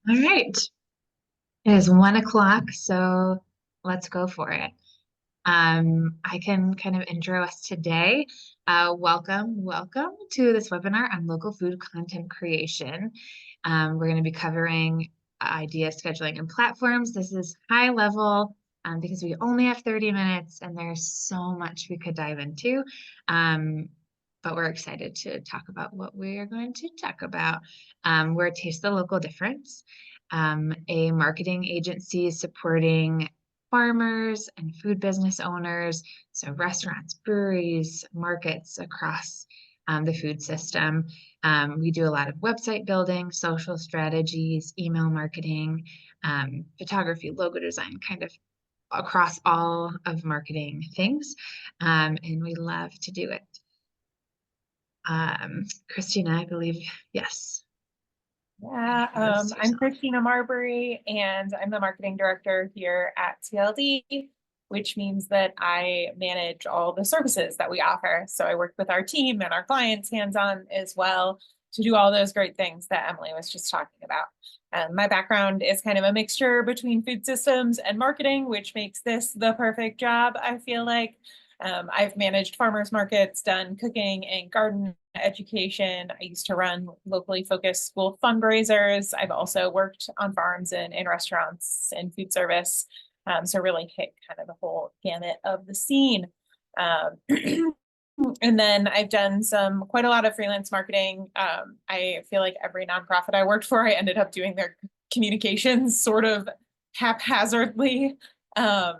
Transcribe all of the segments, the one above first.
All right. It is 1 o'clock, so let's go for it. I can kind of intro us today. Welcome to this webinar on local food content creation. We're going to be covering idea scheduling and platforms. This is high level because we only have 30 minutes and there's so much we could dive into. Um, but we're excited to talk about what we are going to talk about. We're Taste the Local Difference, a marketing agency supporting farmers and food business owners, so restaurants, breweries, markets across the food system. We do a lot of website building, social strategies, email marketing, photography, logo design, kind of across all of marketing things. And we love to do it. Christina, I believe, yes. Yeah, Introduce I'm yourself. Christina Marbury, and I'm the marketing director here at TLD, which means that I manage all the services that we offer. So I work with our team and our clients hands-on as well to do all those great things that Emily was just talking about. My background is kind of a mixture between food systems and marketing, which makes this the perfect job, I feel like. I've managed farmers markets, done cooking and garden education. I used to run locally focused school fundraisers. I've also worked on farms and in restaurants and food service. So really hit kind of the whole gamut of the scene. Um, and then I've done quite a lot of freelance marketing. I feel like every nonprofit I worked for, I ended up doing their communications sort of haphazardly. Um,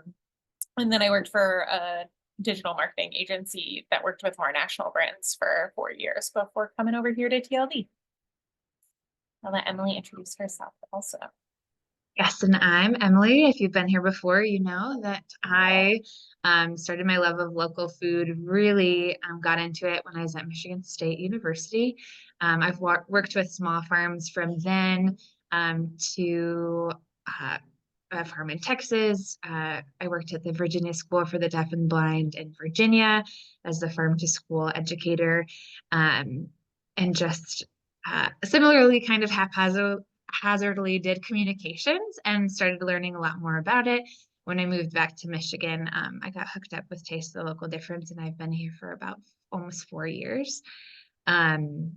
and then I worked for a digital marketing agency that worked with more national brands for 4 years before coming over here to TLD. I'll let Emily introduce herself also. Yes, and I'm Emily. If you've been here before, you know that I started my love of local food, really got into it when I was at Michigan State University. I've worked with small farms from then to uh, a farm in Texas. I worked at the Virginia School for the Deaf and Blind in Virginia as the farm to school educator, um, and just similarly kind of haphazardly did communications and started learning a lot more about it. When I moved back to Michigan, I got hooked up with Taste the Local Difference, and I've been here for about almost 4 years. Um,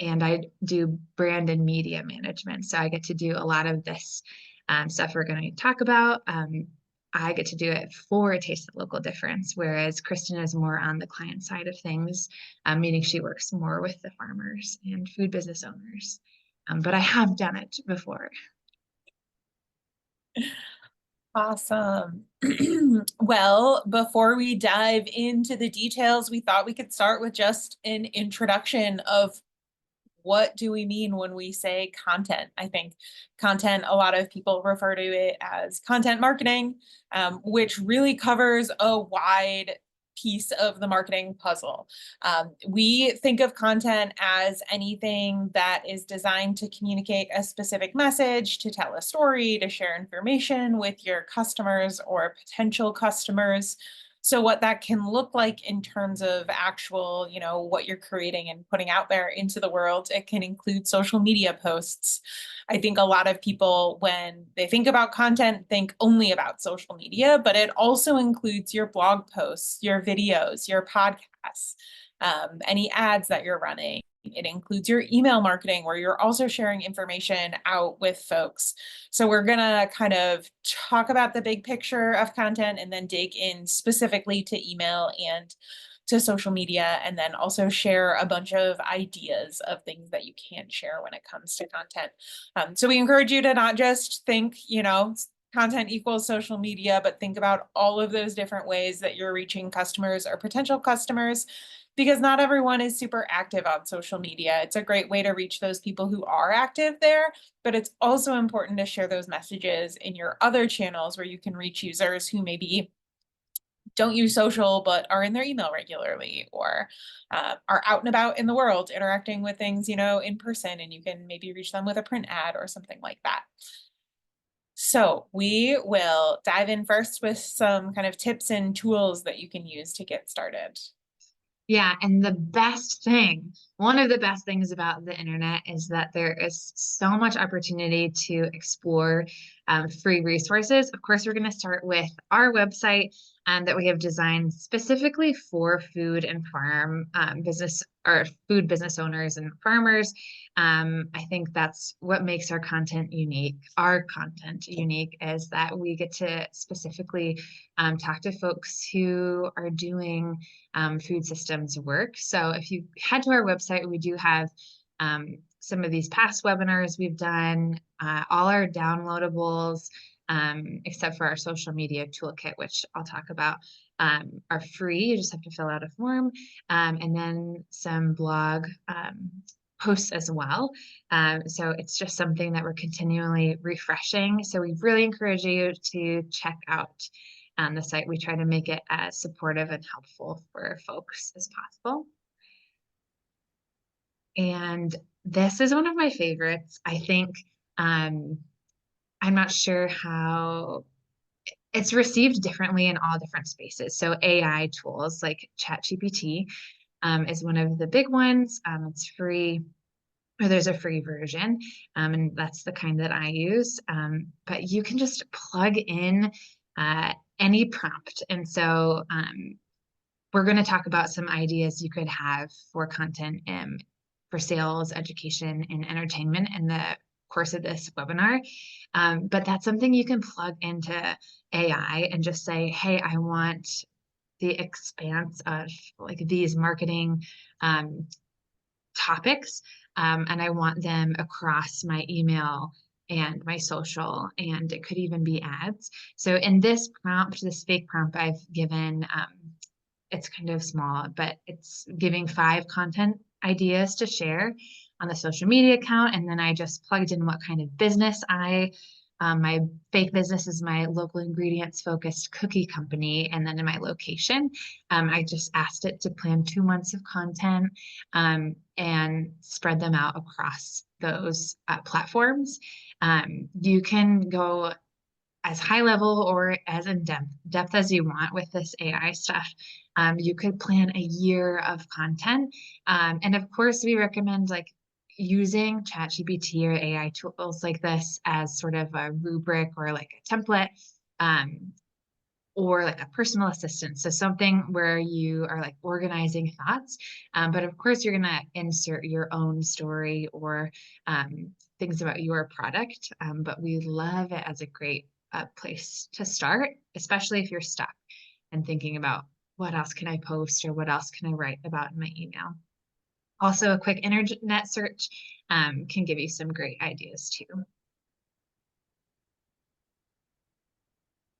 and I do brand and media management. So I get to do a lot of this stuff we're going to talk about. I get to do it for Taste the Local Difference, whereas Kristen is more on the client side of things, meaning she works more with the farmers and food business owners. But I have done it before. Awesome. Well, before we dive into the details, we thought we could start with just an introduction of what do we mean when we say content? I think content, a lot of people refer to it as content marketing, which really covers a wide piece of the marketing puzzle. We think of content as anything that is designed to communicate a specific message, to tell a story, to share information with your customers or potential customers. So what that can look like in terms of actual, what you're creating and putting out there into the world, it can include social media posts. I think a lot of people, when they think about content, think only about social media, but it also includes your blog posts, your videos, your podcasts, any ads that you're running. It includes your email marketing where you're also sharing information out with folks. So we're going to kind of talk about the big picture of content and then dig in specifically to email and to social media, and then also share a bunch of ideas of things that you can share when it comes to content. So we encourage you to not just think, content equals social media, but think about all of those different ways that you're reaching customers or potential customers, because not everyone is super active on social media. It's a great way to reach those people who are active there, but it's also important to share those messages in your other channels where you can reach users who maybe don't use social but are in their email regularly, or are out and about in the world interacting with things, in person, and you can maybe reach them with a print ad or something like that. So we will dive in first with some kind of tips and tools that you can use to get started. Yeah, and the best thing one of the best things about the internet is that there is so much opportunity to explore free resources. Of course, we're going to start with our website that we have designed specifically for food and farm business or food business owners and farmers. I think that's what makes our content unique. Our content unique is that we get to specifically talk to folks who are doing food systems work. So if you head to our website, we do have some of these past webinars we've done, all our downloadables, except for our social media toolkit, which I'll talk about, are free. You just have to fill out a form, and then some blog posts as well. So it's just something that we're continually refreshing. So we really encourage you to check out the site. We try to make it as supportive and helpful for folks as possible. And this is one of my favorites. I think I'm not sure how it's received differently in all different spaces. So AI tools like ChatGPT is one of the big ones. It's free, or there's a free version, and that's the kind that I use. But you can just plug in any prompt. And so we're going to talk about some ideas you could have for content for sales, education, and entertainment in the course of this webinar. But that's something you can plug into AI and just say, hey, I want the expanse of like these marketing topics, and I want them across my email and my social, and it could even be ads. So in this prompt, this fake prompt I've given, it's kind of small, but it's giving 5 content ideas to share on the social media account. And then I just plugged in what kind of business my fake business is my local ingredients focused cookie company. And then in my location, I just asked it to plan 2 months of content and spread them out across those platforms. You can go as high level or as in depth as you want with this AI stuff. You could plan a year of content. And of course, we recommend like using ChatGPT or AI tools like this as sort of a rubric or like a template, or like a personal assistant. So something where you are like organizing thoughts. But of course, you're going to insert your own story or things about your product. But we love it as a great place to start, especially if you're stuck and thinking about what else can I post or what else can I write about in my email. Also, a quick internet search can give you some great ideas too.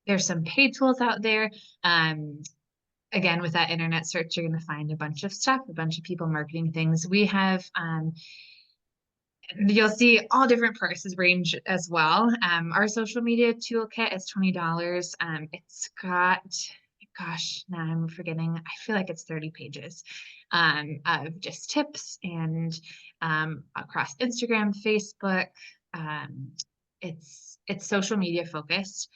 There's some paid tools out there. Again, with that internet search, you're going to find a bunch of stuff, a bunch of people marketing things. We have, you'll see all different prices range as well. Our social media toolkit is $20. It's got, gosh, now I'm forgetting. I feel like it's 30 pages of just tips and across Instagram, Facebook. It's social media focused.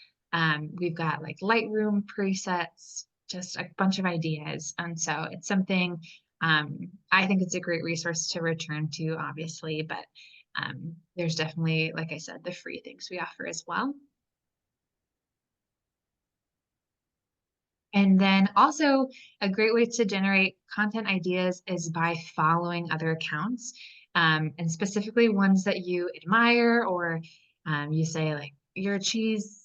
We've got like Lightroom presets, just a bunch of ideas. And so it's something I think it's a great resource to return to, obviously, but there's definitely, like I said, the free things we offer as well. And then also a great way to generate content ideas is by following other accounts, and specifically ones that you admire, or you say like you're a cheese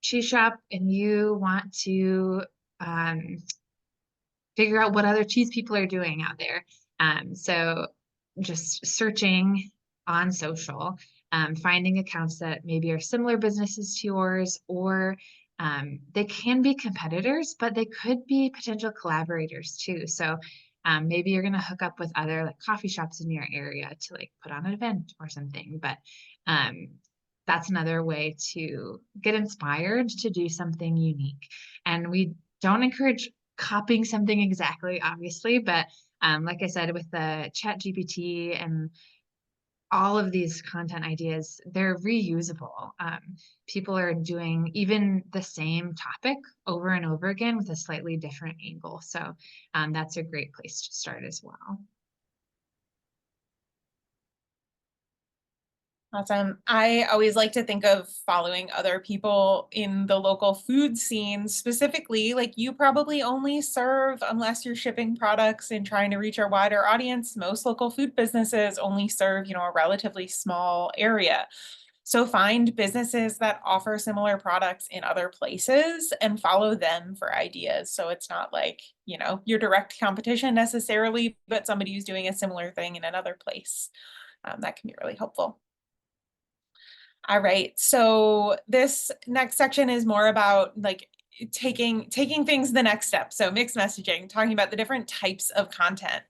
shop and you want to figure out what other cheese people are doing out there. So just searching on social, finding accounts that maybe are similar businesses to yours, or they can be competitors, but they could be potential collaborators too. So maybe you're going to hook up with other like coffee shops in your area to like put on an event or something. But that's another way to get inspired to do something unique. And we don't encourage copying something exactly, obviously, but like I said, with the ChatGPT and all of these content ideas, they're reusable. People are doing even the same topic over and over again with a slightly different angle. So that's a great place to start as well. Awesome. I always like to think of following other people in the local food scene specifically, like you probably only serve, unless you're shipping products and trying to reach a wider audience, most local food businesses only serve, a relatively small area. So find businesses that offer similar products in other places and follow them for ideas. So it's not like, your direct competition necessarily, but somebody who's doing a similar thing in another place. That can be really helpful. All right, so this next section is more about like taking things the next step. So mixed messaging, talking about the different types of content.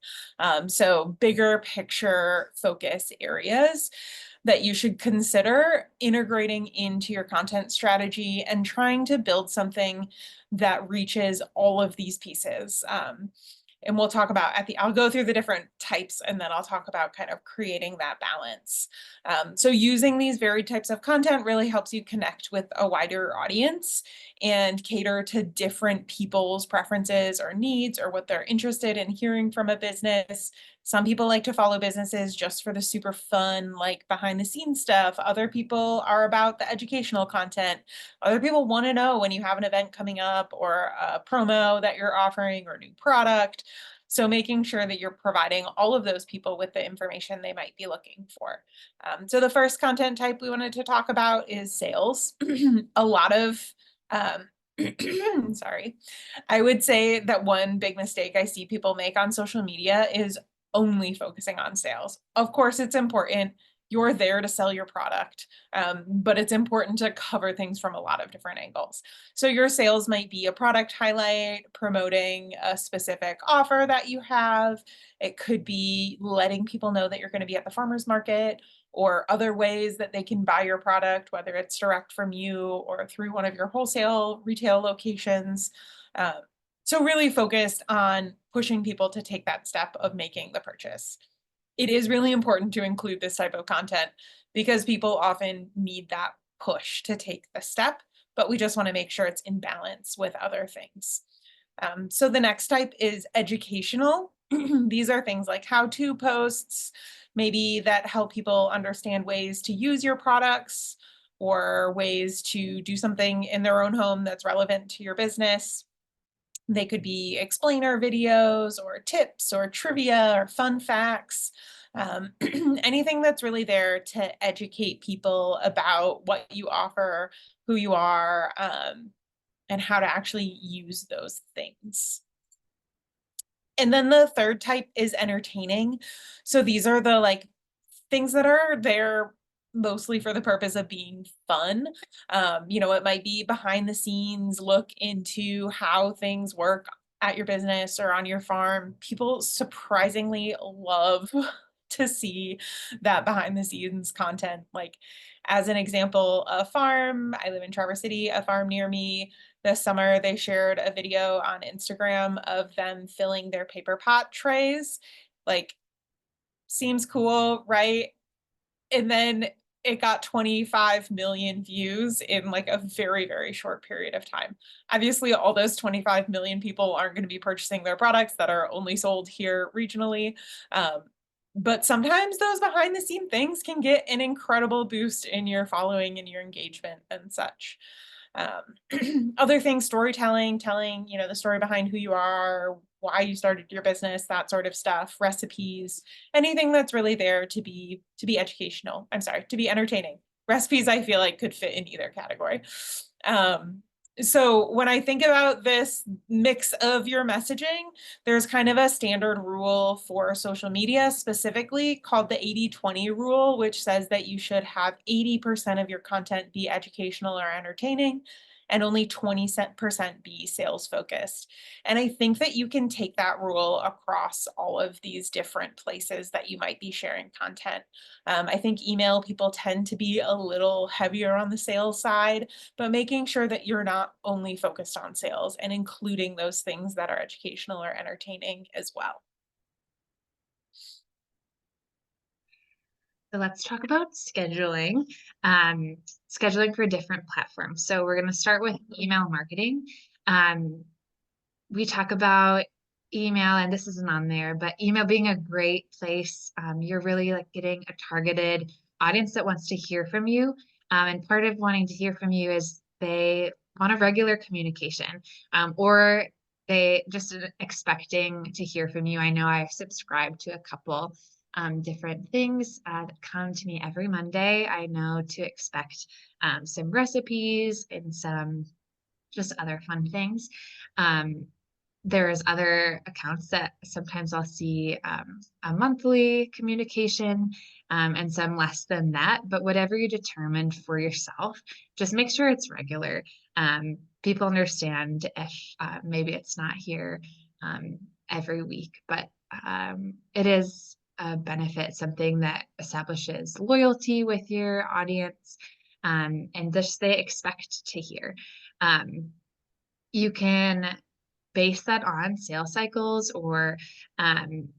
So bigger picture focus areas that you should consider integrating into your content strategy and trying to build something that reaches all of these pieces. And we'll talk about I'll go through the different types and then I'll talk about kind of creating that balance. So using these varied types of content really helps you connect with a wider audience and cater to different people's preferences or needs or what they're interested in hearing from a business. Some people like to follow businesses just for the super fun, like behind the scenes stuff. Other people are about the educational content. Other people want to know when you have an event coming up or a promo that you're offering or a new product. So making sure that you're providing all of those people with the information they might be looking for. So the first content type we wanted to talk about is sales. A lot of, sorry, I would say that one big mistake I see people make on social media is only focusing on sales. Of course, it's important. You're there to sell your product, but it's important to cover things from a lot of different angles. So your sales might be a product highlight, promoting a specific offer that you have. It could be letting people know that you're going to be at the farmer's market or other ways that they can buy your product, whether it's direct from you or through one of your wholesale retail locations. So really focused on pushing people to take that step of making the purchase. It is really important to include this type of content because people often need that push to take the step, but we just want to make sure it's in balance with other things. So the next type is educational. These are things like how-to posts, maybe that help people understand ways to use your products or ways to do something in their own home that's relevant to your business. They could be explainer videos or tips or trivia or fun facts, anything that's really there to educate people about what you offer, who you are, and how to actually use those things. And then the third type is entertaining. So these are the like things that are there mostly for the purpose of being fun. It might be behind the scenes, look into how things work at your business or on your farm. People surprisingly love to see that behind the scenes content. Like, as an example, a farm, I live in Traverse City, a farm near me. This summer, they shared a video on Instagram of them filling their paper pot trays. Like, seems cool, right? And then it got 25 million views in like a very, very short period of time. Obviously, all those 25 million people aren't going to be purchasing their products that are only sold here regionally. But sometimes those behind the scene things can get an incredible boost in your following and your engagement and such. Other things, storytelling, telling, the story behind who you are, why you started your business, that sort of stuff, recipes, anything that's really there to be educational. I'm sorry, to be entertaining. Recipes, I feel like could fit in either category. So when I think about this mix of your messaging, there's kind of a standard rule for social media specifically called the 80-20 rule, which says that you should have 80% of your content be educational or entertaining and only 20% be sales focused. And I think that you can take that rule across all of these different places that you might be sharing content. I think email people tend to be a little heavier on the sales side, but making sure that you're not only focused on sales and including those things that are educational or entertaining as well. So let's talk about scheduling, scheduling for different platforms. So we're going to start with email marketing. We talk about email, and this isn't on there, but email being a great place. You're really like getting a targeted audience that wants to hear from you. And part of wanting to hear from you is they want a regular communication, or they just expecting to hear from you. I know I've subscribed to a couple different things that come to me every Monday. I know to expect some recipes and some just other fun things. Um, there's other accounts that sometimes I'll see a monthly communication, and some less than that. But whatever you determined for yourself, just make sure it's regular. People understand if maybe it's not here every week, but it is a benefit, something that establishes loyalty with your audience, and just they expect to hear. Um, you can base that on sales cycles or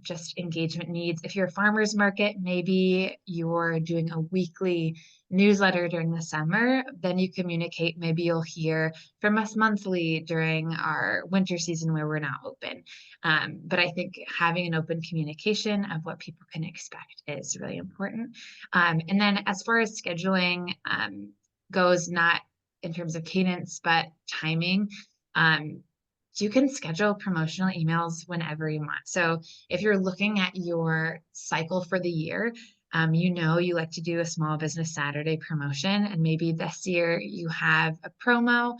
just engagement needs. If you're a farmer's market, maybe you're doing a weekly newsletter during the summer, then you communicate. Maybe you'll hear from us monthly during our winter season where we're not open. But I think having an open communication of what people can expect is really important. And then as far as scheduling goes, not in terms of cadence, but timing. You can schedule promotional emails whenever you want. So if you're looking at your cycle for the year, you know you like to do a small business Saturday promotion, and maybe this year you have a promo,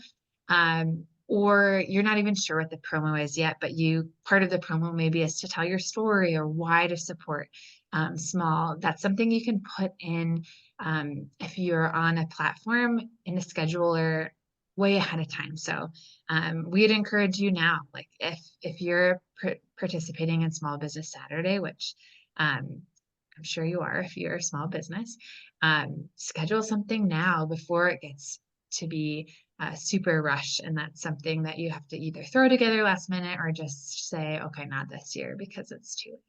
or you're not even sure what the promo is yet, but part of the promo maybe is to tell your story or why to support small. That's something you can put in if you're on a platform in a scheduler way ahead of time. So we'd encourage you now, like if you're participating in Small Business Saturday, which I'm sure you are if you're a small business, schedule something now before it gets to be super rush. And that's something that you have to either throw together last minute or just say, okay, not this year because it's too late.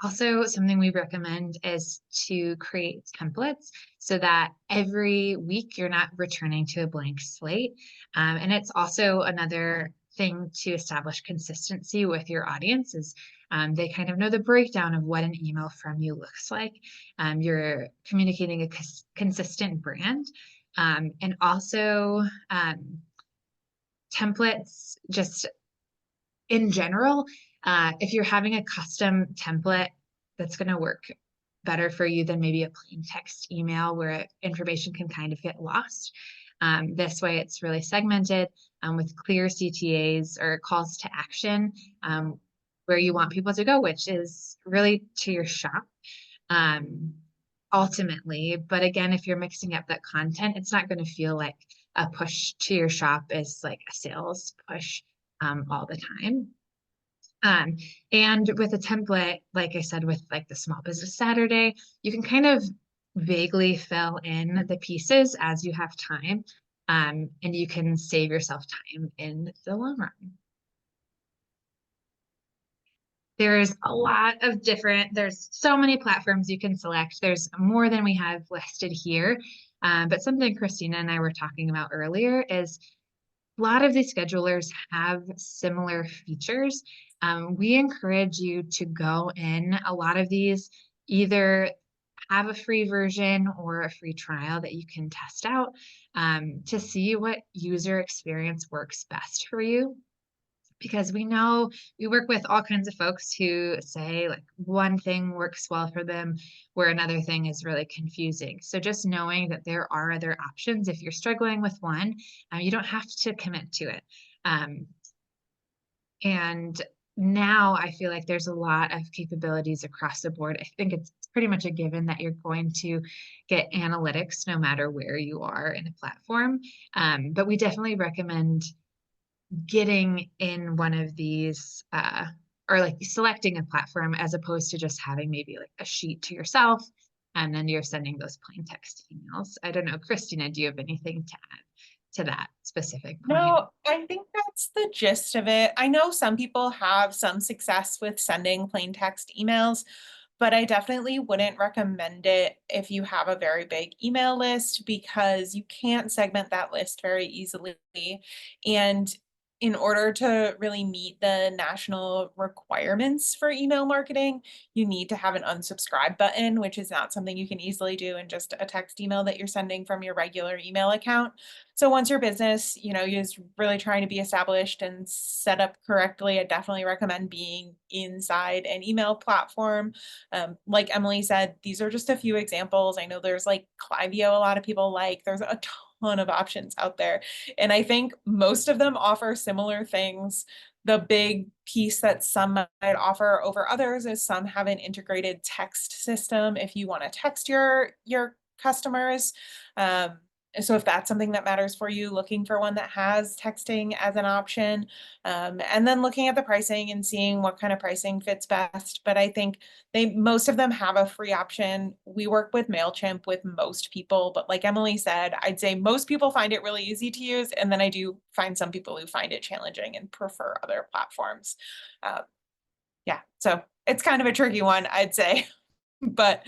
Also, something we recommend is to create templates so that every week you're not returning to a blank slate. And it's also another thing to establish consistency with your audience is they kind of know the breakdown of what an email from you looks like. You're communicating a consistent brand. And also templates just in general, if you're having a custom template that's going to work better for you than maybe a plain text email where information can kind of get lost. This way it's really segmented with clear CTAs or calls to action where you want people to go, which is really to your shop ultimately. But again, if you're mixing up that content, it's not going to feel like a push to your shop is like a sales push all the time. And with a template, like I said, with like the Small Business Saturday, you can kind of vaguely fill in the pieces as you have time, and you can save yourself time in the long run. There's so many platforms you can select. There's more than we have listed here. But something Christina and I were talking about earlier is a lot of these schedulers have similar features. We encourage you to go in a lot of these, either have a free version or a free trial that you can test out to see what user experience works best for you. Because we know we work with all kinds of folks who say like one thing works well for them where another thing is really confusing. So just knowing that there are other options, if you're struggling with one, you don't have to commit to it. And now I feel like there's a lot of capabilities across the board. I think it's pretty much a given that you're going to get analytics no matter where you are in a platform. But we definitely recommend getting in one of these or like selecting a platform as opposed to just having maybe like a sheet to yourself and then you're sending those plain text emails. I don't know, Christina, do you have anything to add to that specific point? No, I think that's the gist of it. I know some people have some success with sending plain text emails, but I definitely wouldn't recommend it if you have a very big email list because you can't segment that list very easily. And in order to really meet the national requirements for email marketing, you need to have an unsubscribe button, which is not something you can easily do in just a text email that you're sending from your regular email account. So once your business, is really trying to be established and set up correctly, I definitely recommend being inside an email platform. Like Emily said, these are just a few examples. I know there's like Cliveo, a lot of people like, there's a ton of options out there. And I think most of them offer similar things. The big piece that some might offer over others is some have an integrated text system if you want to text your customers. So if that's something that matters for you, looking for one that has texting as an option, and then looking at the pricing and seeing what kind of pricing fits best. But I think most of them have a free option. We work with MailChimp with most people, but like Emily said, I'd say most people find it really easy to use. And then I do find some people who find it challenging and prefer other platforms. Yeah, so it's kind of a tricky one, I'd say. But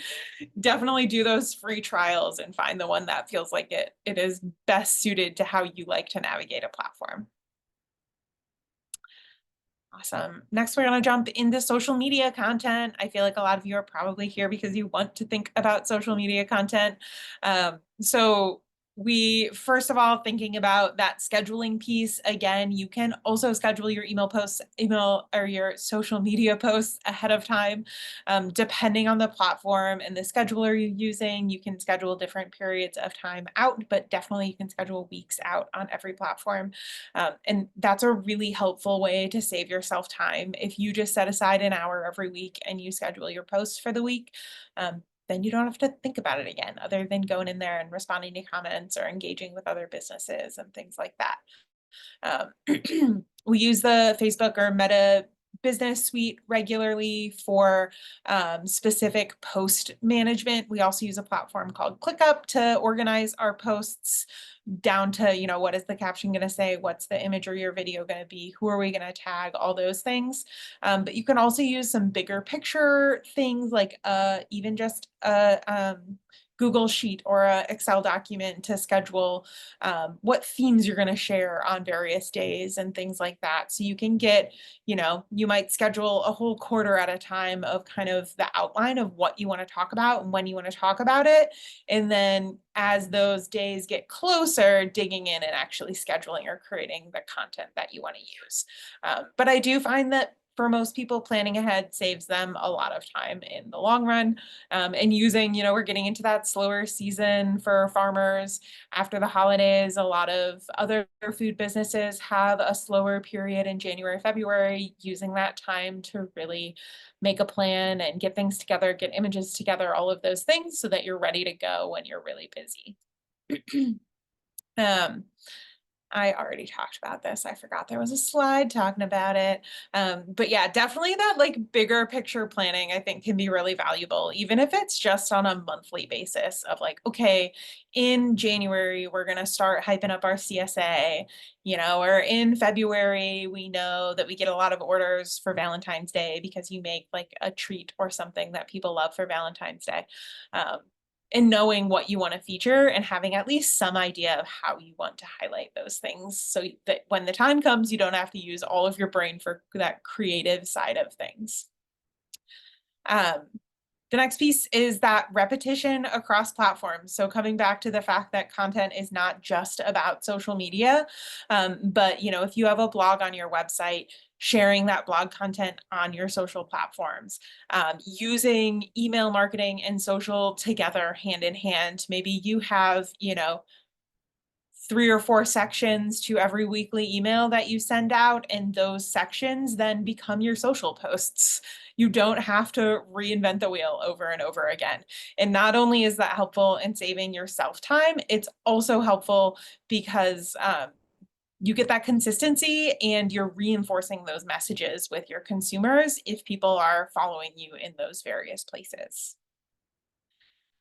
definitely do those free trials and find the one that feels like it is best suited to how you like to navigate a platform. Awesome. Next, we're going to jump into social media content. I feel like a lot of you are probably here because you want to think about social media content. So we, first of all, thinking about that scheduling piece, again, you can also schedule your email or your social media posts ahead of time. Depending on the platform and the scheduler you're using, you can schedule different periods of time out, but definitely you can schedule weeks out on every platform. And that's a really helpful way to save yourself time. If you just set aside an hour every week and you schedule your posts for the week, then you don't have to think about it again, other than going in there and responding to comments or engaging with other businesses and things like that. We use the Facebook or Meta Business Suite regularly for specific post management. We also use a platform called ClickUp to organize our posts down to, what is the caption going to say? What's the imagery or video going to be? Who are we going to tag? All those things. But you can also use some bigger picture things like even just a Google Sheet or an Excel document to schedule what themes you're going to share on various days and things like that. So you can get, you might schedule a whole quarter at a time of kind of the outline of what you want to talk about and when you want to talk about it. And then as those days get closer, digging in and actually scheduling or creating the content that you want to use. But I do find that for most people, planning ahead saves them a lot of time in the long run. And using, we're getting into that slower season for farmers after the holidays. A lot of other food businesses have a slower period in January, February, using that time to really make a plan and get things together, get images together, all of those things so that you're ready to go when you're really busy. I already talked about this. I forgot there was a slide talking about it. But yeah, definitely that like bigger picture planning, I think can be really valuable, even if it's just on a monthly basis of like, okay, in January, we're going to start hyping up our CSA, or in February, we know that we get a lot of orders for Valentine's Day because you make like a treat or something that people love for Valentine's Day. And knowing what you want to feature and having at least some idea of how you want to highlight those things so that when the time comes, you don't have to use all of your brain for that creative side of things. The next piece is that repetition across platforms. So coming back to the fact that content is not just about social media, but if you have a blog on your website, sharing that blog content on your social platforms, using email marketing and social together hand in hand. Maybe you have, 3 or 4 sections to every weekly email that you send out, and those sections then become your social posts. You don't have to reinvent the wheel over and over again. And not only is that helpful in saving yourself time, it's also helpful because you get that consistency and you're reinforcing those messages with your consumers if people are following you in those various places.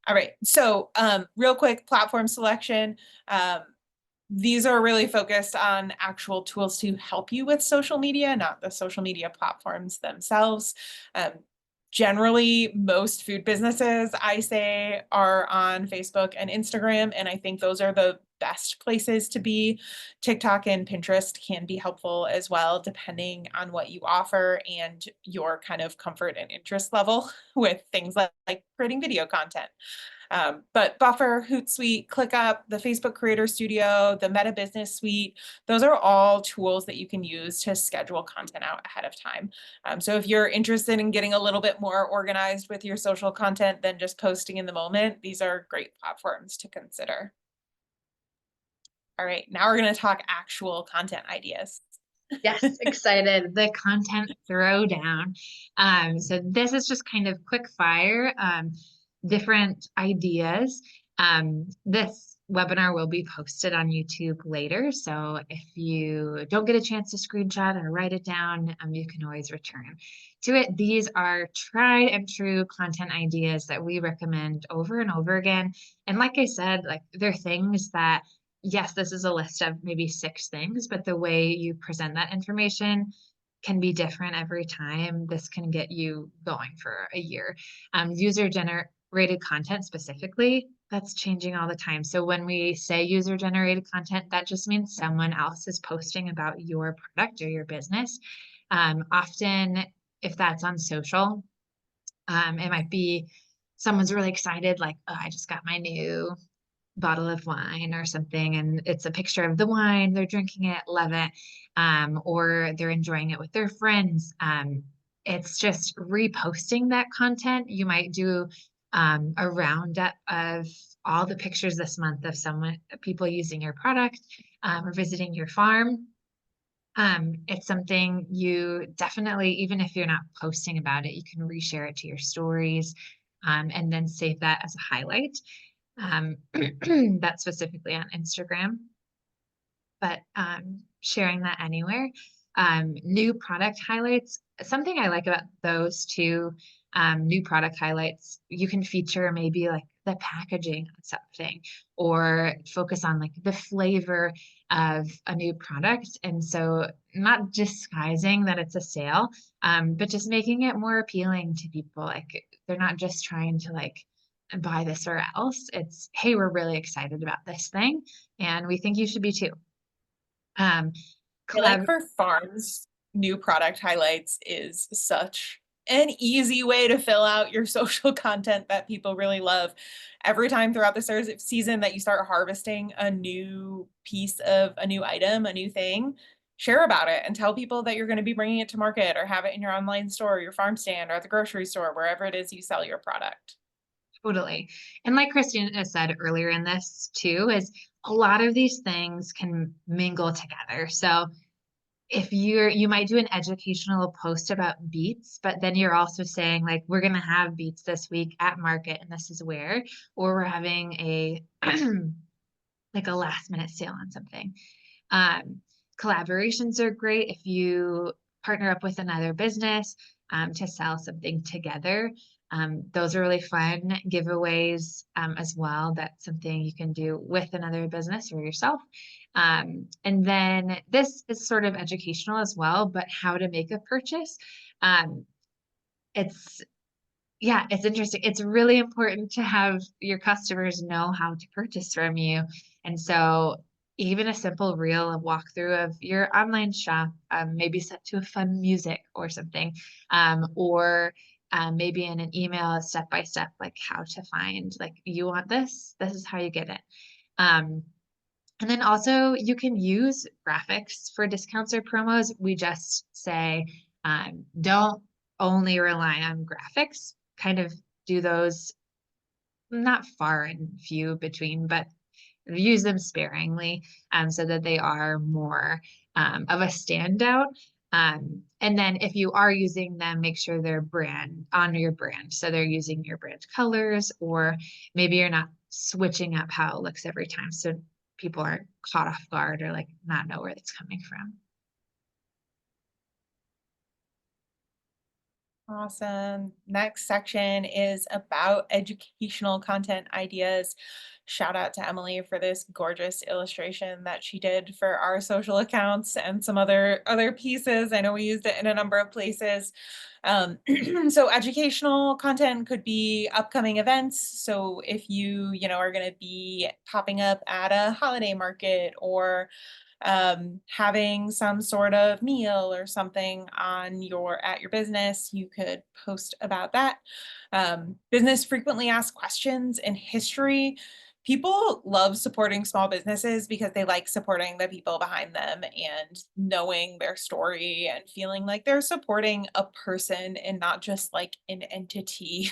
All right, so real quick platform selection. These are really focused on actual tools to help you with social media, not the social media platforms themselves. Generally, most food businesses, I say, are on Facebook and Instagram, and I think those are the best places to be. TikTok and Pinterest can be helpful as well, depending on what you offer and your kind of comfort and interest level with things like creating video content. But Buffer, Hootsuite, ClickUp, the Facebook Creator Studio, the Meta Business Suite, those are all tools that you can use to schedule content out ahead of time. So if you're interested in getting a little bit more organized with your social content than just posting in the moment, these are great platforms to consider. All right, now we're going to talk actual content ideas. Yes, excited. The content throwdown. So this is just kind of quick fire, different ideas. This webinar will be posted on YouTube later. So if you don't get a chance to screenshot or write it down, you can always return to it. These are tried and true content ideas that we recommend over and over again. And like I said, like they're things that yes, this is a list of maybe 6 things, but the way you present that information can be different every time. This can get you going for a year. User generated content specifically, that's changing all the time. So when we say user generated content, that just means someone else is posting about your product or your business. Often, if that's on social, it might be someone's really excited, like, oh, I just got my new bottle of wine or something, and it's a picture of the wine, they're drinking it, love it, or they're enjoying it with their friends. It's just reposting that content. You might do a roundup of all the pictures this month of people using your product or visiting your farm. It's something you definitely, even if you're not posting about it, you can reshare it to your stories and then save that as a highlight. That's specifically on Instagram, but sharing that anywhere. New product highlights, something I like about those two, new product highlights, you can feature maybe like the packaging on something or focus on like the flavor of a new product. And so not disguising that it's a sale, but just making it more appealing to people. Like they're not just trying to like buy this or else. It's, hey, we're really excited about this thing and we think you should be too. I like Collab for farms, new product highlights is such an easy way to fill out your social content that people really love. Every time throughout the season that you start harvesting a new piece of a new item, a new thing, share about it and tell people that you're going to be bringing it to market or have it in your online store, your farm stand, or at the grocery store, wherever it is you sell your product. Totally. And like Christina said earlier in this too, is a lot of these things can mingle together. So if you might do an educational post about beets, but then you're also saying like, we're going to have beets this week at market and this is where, or we're having a like a last minute sale on something. Collaborations are great if you partner up with another business to sell something together. Those are really fun giveaways as well. That's something you can do with another business or yourself. And then this is sort of educational as well, but how to make a purchase. It's Yeah, it's interesting. It's really important to have your customers know how to purchase from you. And so even a simple reel, a walkthrough of your online shop, maybe set to a fun music or something, or maybe in an email, step by step, like how to find, like you want this is how you get it. And then also you can use graphics for discounts or promos. We just say, don't only rely on graphics, kind of do those not far and few between, but use them sparingly so that they are more of a standout. And then if you are using them, make sure they're on your brand. So they're using your brand colors, or maybe you're not switching up how it looks every time. So people aren't caught off guard or like not know where it's coming from. Awesome. Next section is about educational content ideas. Shout out to Emily for this gorgeous illustration that she did for our social accounts and some other pieces. I know we used it in a number of places. So educational content could be upcoming events. So if you know, are going to be popping up at a holiday market or having some sort of meal or something on at your business, you could post about that. Business frequently asked questions in history. People love supporting small businesses because they like supporting the people behind them and knowing their story and feeling like they're supporting a person and not just like an entity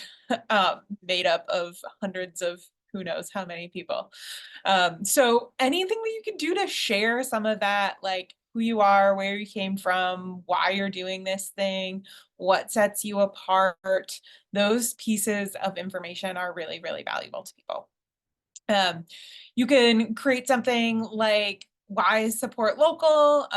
made up of hundreds of who knows how many people. So anything that you can do to share some of that, like who you are, where you came from, why you're doing this thing, what sets you apart, those pieces of information are really, really valuable to people. Um, you can create something like why support local,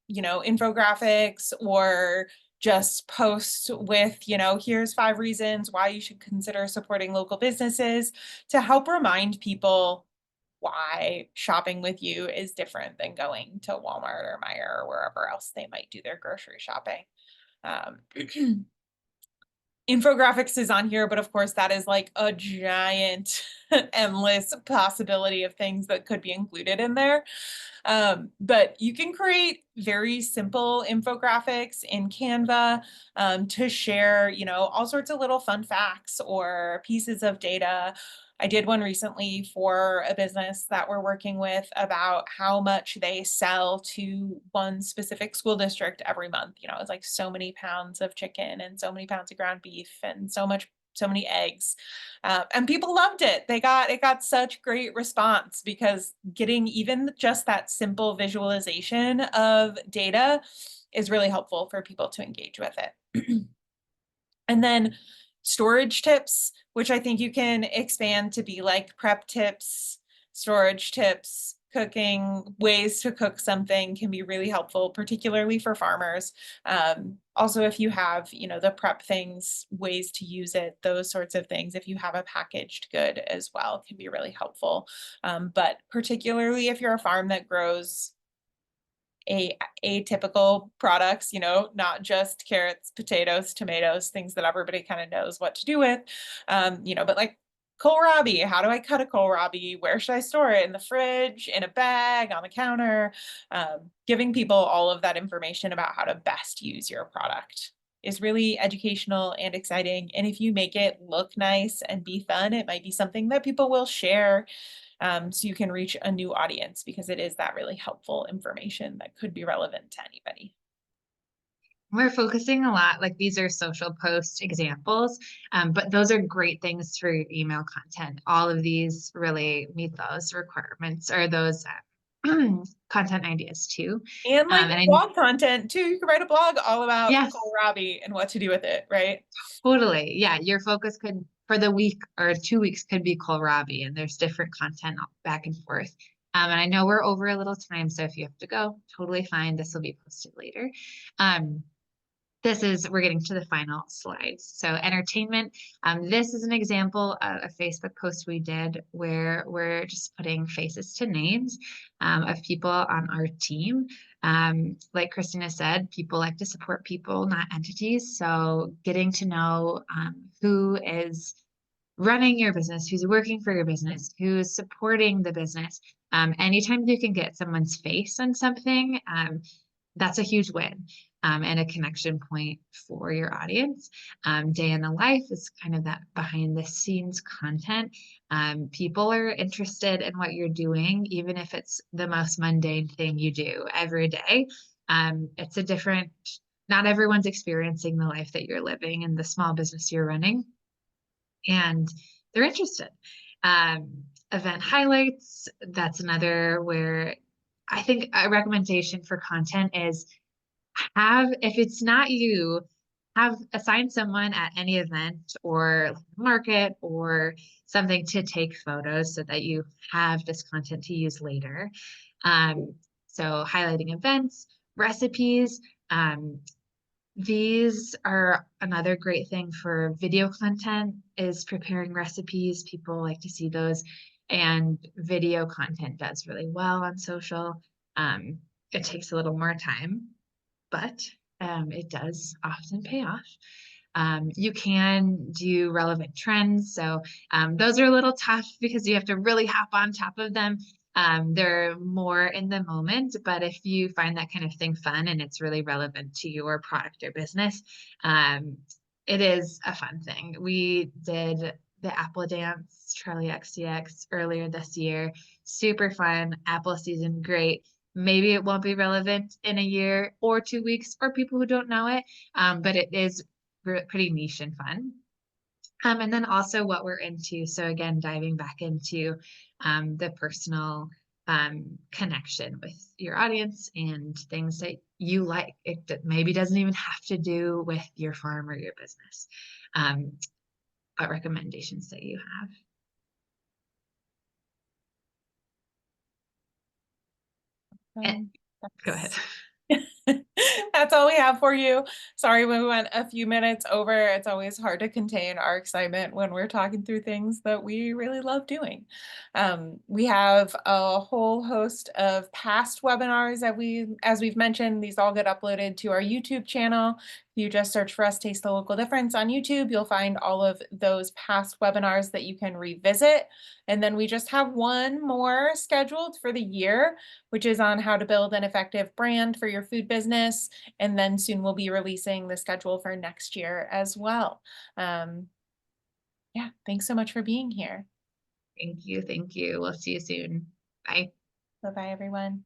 you know, infographics, or just post with, you know, here's 5 reasons why you should consider supporting local businesses to help remind people why shopping with you is different than going to Walmart or Meijer or wherever else they might do their grocery shopping. Um, infographics is on here, but of course that is like a giant, endless possibility of things that could be included in there. But you can create very simple infographics in Canva to share, you know, all sorts of little fun facts or pieces of data. I did one recently for a business that we're working with about how much they sell to one specific school district every month. You know, it's like so many pounds of chicken and so many pounds of ground beef and so many eggs. And people loved it. It got such great response because getting even just that simple visualization of data is really helpful for people to engage with it. And then storage tips, which I think you can expand to be like prep tips, storage tips, cooking, ways to cook something can be really helpful, particularly for farmers. Also, if you have, you know, the prep things, ways to use it, those sorts of things, if you have a packaged good as well, can be really helpful. But particularly if you're a farm that grows atypical products, you know, not just carrots, potatoes, tomatoes, things that everybody kind of knows what to do with, you know, but like kohlrabi, how do I cut a kohlrabi? Where should I store it? In the fridge, in a bag, on the counter? Giving people all of that information about how to best use your product is really educational and exciting. And if you make it look nice and be fun, it might be something that people will share, so you can reach a new audience because it is that really helpful information that could be relevant to anybody. We're focusing a lot, like these are social post examples, but those are great things for your email content. All of these really meet those requirements or those content ideas too. And like And I, blog content too. You can write a blog all about yes, kohlrabi and what to do with it, right? totally. Yeah, your focus could for the week or 2 weeks could be kohlrabi, and there's different content back and forth. And I know we're over a little time, so if you have to go, totally fine. This will be posted later. Um, we're getting to the final slides. So entertainment, this is an example of a Facebook post we did where we're just putting faces to names of people on our team. Like Christina said, people like to support people, not entities. So getting to know who is running your business, who's working for your business, who's supporting the business. Anytime you can get someone's face on something, that's a huge win, and a connection point for your audience. Day in the life is kind of that behind the scenes content. People are interested in what you're doing, even if it's the most mundane thing you do every day. It's a different, not everyone's experiencing the life that you're living and the small business you're running, and they're interested. Event highlights, that's another where I think a recommendation for content is if it's not you, have assign someone at any event or market or something to take photos so that you have this content to use later. So highlighting events, recipes, These are another great thing for video content is preparing recipes. People like to see those, and video content does really well on social. It takes a little more time, but it does often pay off. You can do relevant trends. So those are a little tough because you have to really hop on top of them. They're more in the moment, but if you find that kind of thing fun and it's really relevant to your product or business, um, it is a fun thing. We did the Apple Dance Charlie XCX earlier this year. Super fun. Apple season, great. Maybe it won't be relevant in a year or 2 weeks for people who don't know it, but it is pretty niche and fun. And then also what we're into. So again, diving back into the personal connection with your audience and things that you like. Maybe doesn't even have to do with your farm or your business, but recommendations that you have. And go ahead. That's That's all we have for you. Sorry we went a few minutes over. It's always hard to contain our excitement when we're talking through things that we really love doing. We have a whole host of past webinars that as we've mentioned, these all get uploaded to our YouTube channel. If you just search for us, Taste the Local Difference on YouTube, you'll find all of those past webinars that you can revisit. And then we just have one more scheduled for the year, which is on how to build an effective brand for your food business. And then soon we'll be releasing the schedule for next year as well. Yeah, thanks so much for being here. Thank you. Thank you. We'll see you soon. Bye. Bye-bye, everyone.